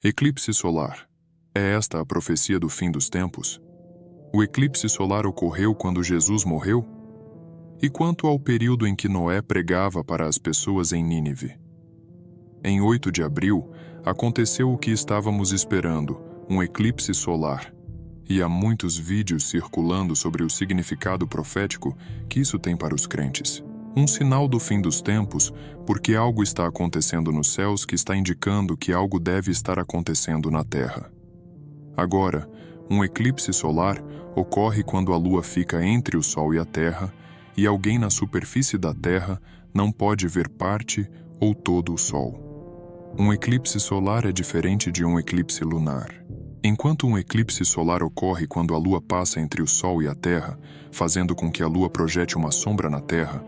Eclipse solar. É esta a profecia do fim dos tempos? O eclipse solar ocorreu quando Jesus morreu? E quanto ao período em que Noé pregava para as pessoas em Nínive? Em 8 de abril, aconteceu o que estávamos esperando, um eclipse solar. E há muitos vídeos circulando sobre o significado profético que isso tem para os crentes. Um sinal do fim dos tempos, porque algo está acontecendo nos céus que está indicando que algo deve estar acontecendo na Terra. Agora, um eclipse solar ocorre quando a Lua fica entre o Sol e a Terra, e alguém na superfície da Terra não pode ver parte ou todo o Sol. Um eclipse solar é diferente de um eclipse lunar. Enquanto um eclipse solar ocorre quando a Lua passa entre o Sol e a Terra, fazendo com que a Lua projete uma sombra na Terra,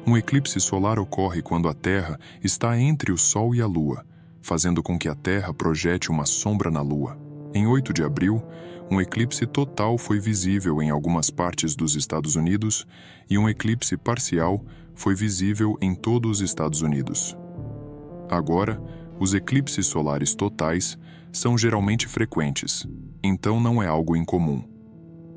um eclipse solar ocorre quando a Terra está entre o Sol e a Lua, fazendo com que a Terra projete uma sombra na Lua. Em 8 de abril, um eclipse total foi visível em algumas partes dos Estados Unidos e um eclipse parcial foi visível em todos os Estados Unidos. Agora, os eclipses solares totais são geralmente frequentes, então não é algo incomum.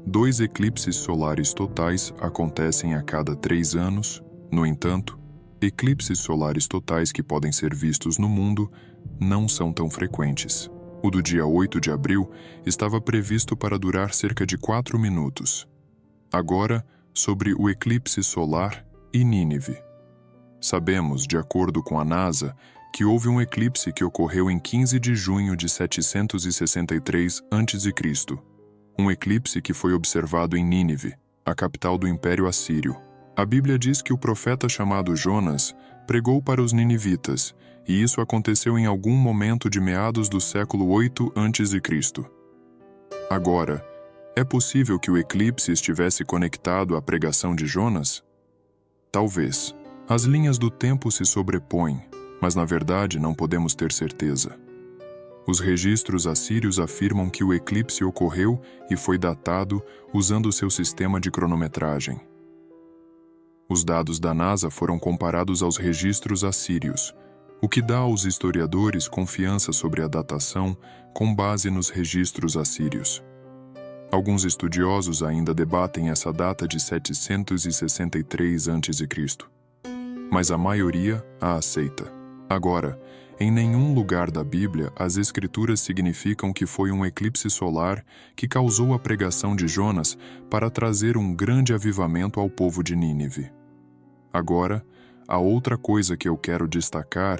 2 eclipses solares totais acontecem a cada 3 anos. No entanto, eclipses solares totais que podem ser vistos no mundo não são tão frequentes. O do dia 8 de abril estava previsto para durar cerca de 4 minutos. Agora, sobre o eclipse solar e Nínive. Sabemos, de acordo com a NASA, que houve um eclipse que ocorreu em 15 de junho de 763 a.C., um eclipse que foi observado em Nínive, a capital do Império Assírio. A Bíblia diz que o profeta chamado Jonas pregou para os ninivitas, e isso aconteceu em algum momento de meados do século 8 a.C. Agora, é possível que o eclipse estivesse conectado à pregação de Jonas? Talvez. As linhas do tempo se sobrepõem, mas na verdade não podemos ter certeza. Os registros assírios afirmam que o eclipse ocorreu e foi datado usando seu sistema de cronometragem. Os dados da NASA foram comparados aos registros assírios, o que dá aos historiadores confiança sobre a datação com base nos registros assírios. Alguns estudiosos ainda debatem essa data de 763 a.C., mas a maioria a aceita. Agora, em nenhum lugar da Bíblia as Escrituras significam que foi um eclipse solar que causou a pregação de Jonas para trazer um grande avivamento ao povo de Nínive. Agora, a outra coisa que eu quero destacar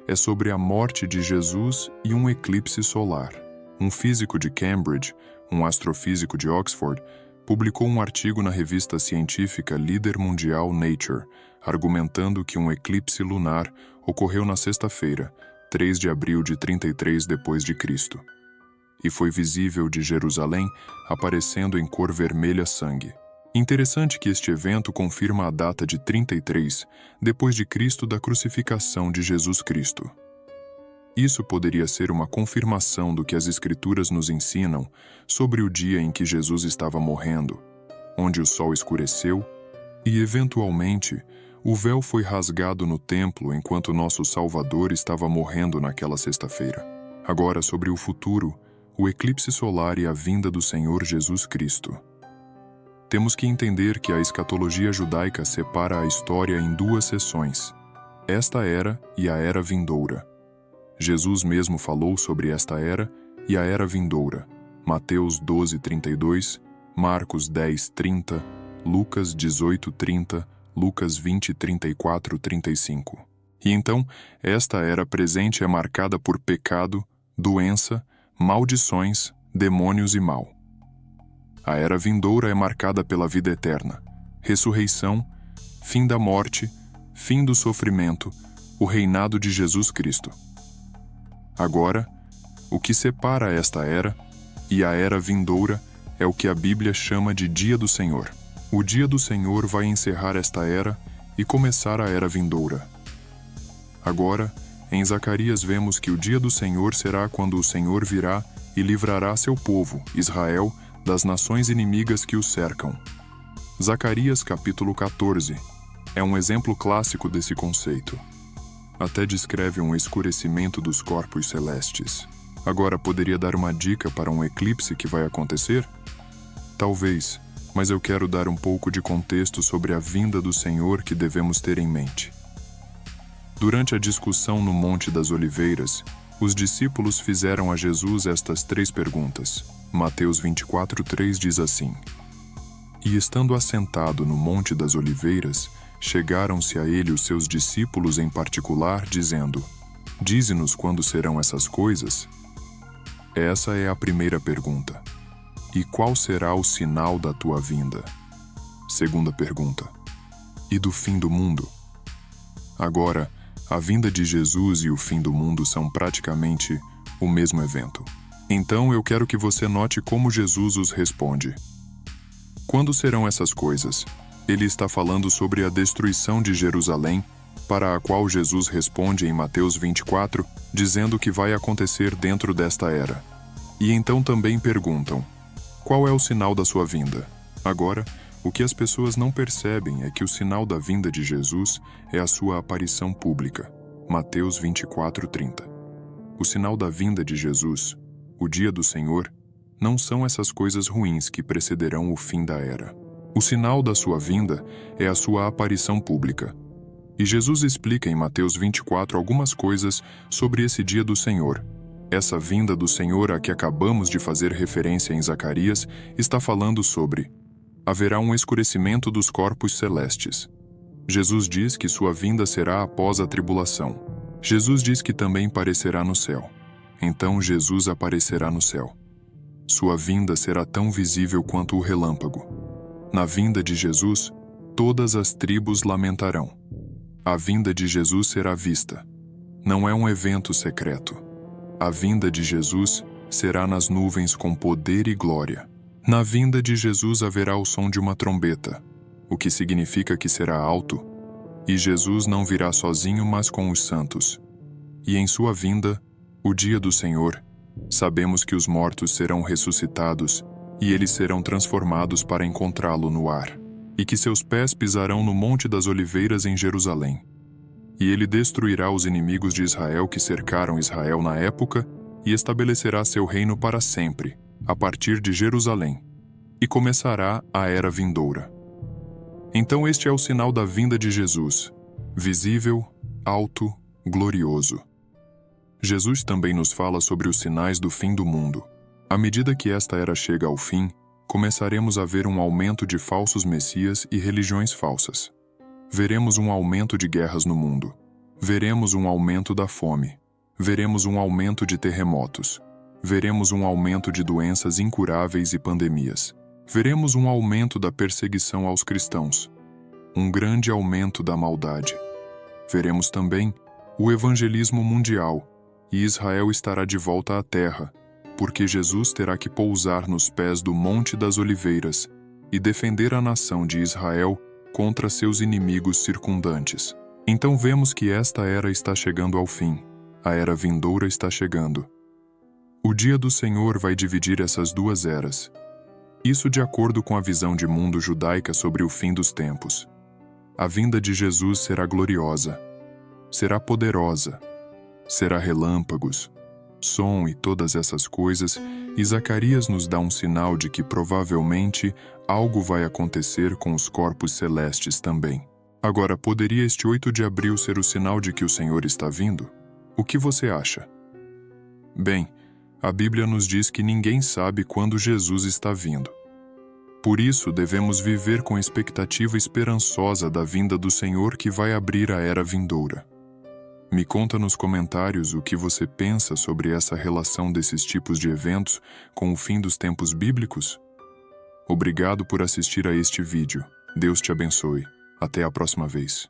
é sobre a morte de Jesus e um eclipse solar. Um físico de Cambridge, um astrofísico de Oxford, publicou um artigo na revista científica líder mundial Nature, argumentando que um eclipse lunar ocorreu na sexta-feira, 3 de abril de 33 d.C., e foi visível de Jerusalém, aparecendo em cor vermelha sangue. Interessante que este evento confirma a data de 33 depois de Cristo da crucificação de Jesus Cristo. Isso poderia ser uma confirmação do que as Escrituras nos ensinam sobre o dia em que Jesus estava morrendo, onde o sol escureceu e, eventualmente, o véu foi rasgado no templo enquanto nosso Salvador estava morrendo naquela sexta-feira. Agora, sobre o futuro, o eclipse solar e a vinda do Senhor Jesus Cristo. Temos que entender que a escatologia judaica separa a história em 2 seções, esta era e a era vindoura. Jesus mesmo falou sobre esta era e a era vindoura, Mateus 12:32, Marcos 10:30, Lucas 18:30, Lucas 20:34-35. E então, esta era presente é marcada por pecado, doença, maldições, demônios e mal. A era vindoura é marcada pela vida eterna, ressurreição, fim da morte, fim do sofrimento, o reinado de Jesus Cristo. Agora, o que separa esta era e a era vindoura é o que a Bíblia chama de Dia do Senhor. O Dia do Senhor vai encerrar esta era e começar a era vindoura. Agora, em Zacarias vemos que o Dia do Senhor será quando o Senhor virá e livrará seu povo, Israel, das nações inimigas que o cercam. Zacarias capítulo 14 é um exemplo clássico desse conceito. Até descreve um escurecimento dos corpos celestes. Agora, poderia dar uma dica para um eclipse que vai acontecer? Talvez, mas eu quero dar um pouco de contexto sobre a vinda do Senhor que devemos ter em mente. Durante a discussão no Monte das Oliveiras, os discípulos fizeram a Jesus estas 3 perguntas. Mateus 24:3 diz assim: E estando assentado no Monte das Oliveiras, chegaram-se a ele os seus discípulos em particular, dizendo: Dize-nos quando serão essas coisas? Essa é a primeira pergunta. E qual será o sinal da tua vinda? Segunda pergunta. E do fim do mundo? Agora, a vinda de Jesus e o fim do mundo são praticamente o mesmo evento. Então eu quero que você note como Jesus os responde. Quando serão essas coisas? Ele está falando sobre a destruição de Jerusalém, para a qual Jesus responde em Mateus 24, dizendo que vai acontecer dentro desta era. E então também perguntam: qual é o sinal da sua vinda? Agora, o que as pessoas não percebem é que o sinal da vinda de Jesus é a sua aparição pública. Mateus 24:30. O sinal da vinda de Jesus, o dia do Senhor, não são essas coisas ruins que precederão o fim da era. O sinal da sua vinda é a sua aparição pública. E Jesus explica em Mateus 24 algumas coisas sobre esse dia do Senhor. Essa vinda do Senhor a que acabamos de fazer referência em Zacarias está falando sobre: haverá um escurecimento dos corpos celestes. Jesus diz que sua vinda será após a tribulação. Jesus diz que também parecerá no céu. Então Jesus aparecerá no céu. Sua vinda será tão visível quanto o relâmpago. Na vinda de Jesus, todas as tribos lamentarão. A vinda de Jesus será vista. Não é um evento secreto. A vinda de Jesus será nas nuvens com poder e glória. Na vinda de Jesus haverá o som de uma trombeta, o que significa que será alto, e Jesus não virá sozinho, mas com os santos. E em sua vinda, o dia do Senhor, sabemos que os mortos serão ressuscitados e eles serão transformados para encontrá-lo no ar, e que seus pés pisarão no Monte das Oliveiras em Jerusalém. E ele destruirá os inimigos de Israel que cercaram Israel na época e estabelecerá seu reino para sempre, a partir de Jerusalém, e começará a era vindoura. Então este é o sinal da vinda de Jesus, visível, alto, glorioso. Jesus também nos fala sobre os sinais do fim do mundo. À medida que esta era chega ao fim, começaremos a ver um aumento de falsos messias e religiões falsas. Veremos um aumento de guerras no mundo. Veremos um aumento da fome. Veremos um aumento de terremotos. Veremos um aumento de doenças incuráveis e pandemias. Veremos um aumento da perseguição aos cristãos. Um grande aumento da maldade. Veremos também o evangelismo mundial, e Israel estará de volta à terra, porque Jesus terá que pousar nos pés do Monte das Oliveiras e defender a nação de Israel contra seus inimigos circundantes. Então vemos que esta era está chegando ao fim. A era vindoura está chegando. O dia do Senhor vai dividir essas duas eras. Isso de acordo com a visão de mundo judaica sobre o fim dos tempos. A vinda de Jesus será gloriosa, será poderosa, será relâmpagos, som e todas essas coisas, e Zacarias nos dá um sinal de que provavelmente algo vai acontecer com os corpos celestes também. Agora, poderia este 8 de abril ser o sinal de que o Senhor está vindo? O que você acha? Bem, a Bíblia nos diz que ninguém sabe quando Jesus está vindo. Por isso, devemos viver com expectativa esperançosa da vinda do Senhor que vai abrir a era vindoura. Me conta nos comentários o que você pensa sobre essa relação desses tipos de eventos com o fim dos tempos bíblicos. Obrigado por assistir a este vídeo. Deus te abençoe. Até a próxima vez.